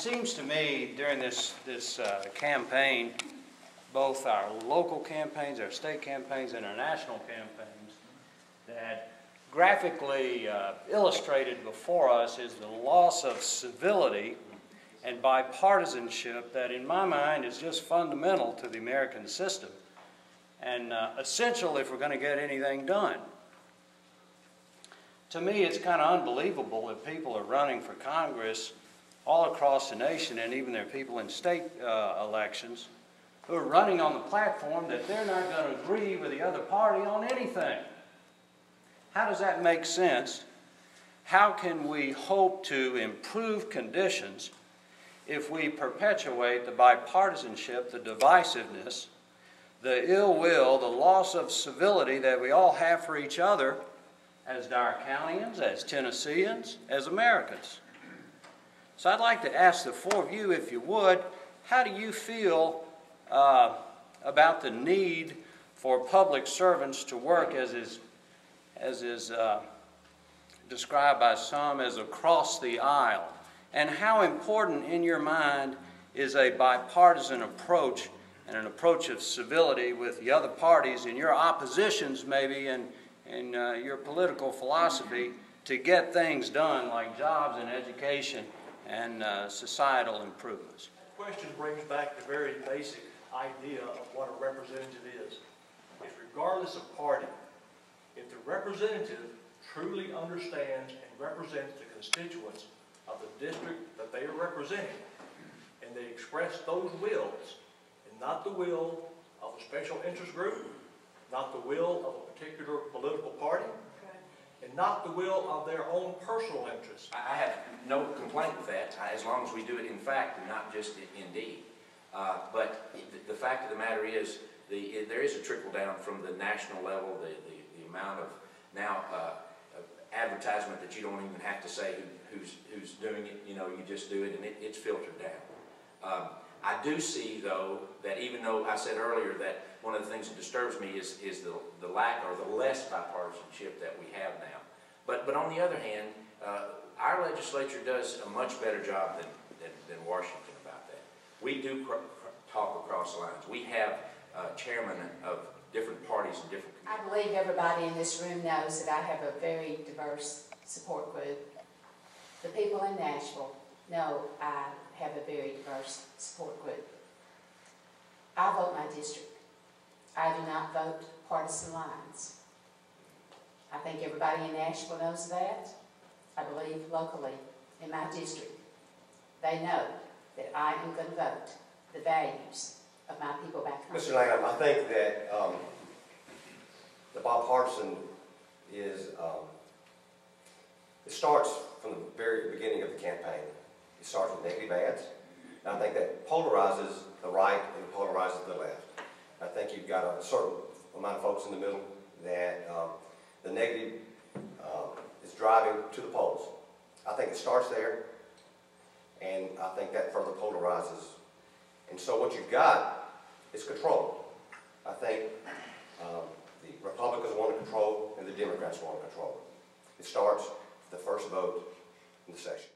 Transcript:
seems to me during this campaign, both our local campaigns, our state campaigns, and our national campaigns, that graphically illustrated before us is the loss of civility and bipartisanship that, in my mind, is just fundamental to the American system and essential if we're going to get anything done. To me, it's kind of unbelievable that people are running for Congress all across the nation, and even there are people in state elections who are running on the platform that they're not going to agree with the other party on anything. How does that make sense? How can we hope to improve conditions if we perpetuate the bipartisanship, the divisiveness, the ill will, the loss of civility that we all have for each other as Dyer Countyans, as Tennesseans, as Americans? So I'd like to ask the four of you, if you would, how do you feel about the need for public servants to work as is described by some as across the aisle? And how important in your mind is a bipartisan approach and an approach of civility with the other parties and your oppositions maybe in your political philosophy to get things done like jobs and education and societal improvements? The question brings back the very basic idea of what a representative is. It's regardless of party. If the representative truly understands and represents the constituents of the district that they are representing, and they express those wills, and not the will of a special interest group, not the will of a particular political party, and not the will of their own personal interests. I have no complaint with that, as long as we do it in fact and not just in deed. But the fact of the matter is, there is a trickle down from the national level, the amount of now advertisement that you don't even have to say who's doing it. You know, you just do it and it's filtered down. I do see, though, that even though I said earlier that one of the things that disturbs me is the lack or the less bipartisanship that we have now. But on the other hand, our legislature does a much better job than Washington about that. We do talk across the lines. We have chairmen of different parties and different committees. I believe everybody in this room knows that I have a very diverse support group. The people in Nashville know I have a very diverse support group. I vote my district. I do not vote partisan lines. I think everybody in Nashville knows that. I believe locally in my district, they know that I am going to vote the values of my people back home. Mr. Lannom, I think that the bipartisan is, it starts from the very beginning of the campaign. It starts with negative ads. And I think that polarizes the right and polarizes the left. I think you've got a certain amount of folks in the middle that the negative is driving to the polls. I think it starts there, and I think that further polarizes. And so what you've got is control. I think the Republicans want to control and the Democrats want to control. It starts with the first vote in the session.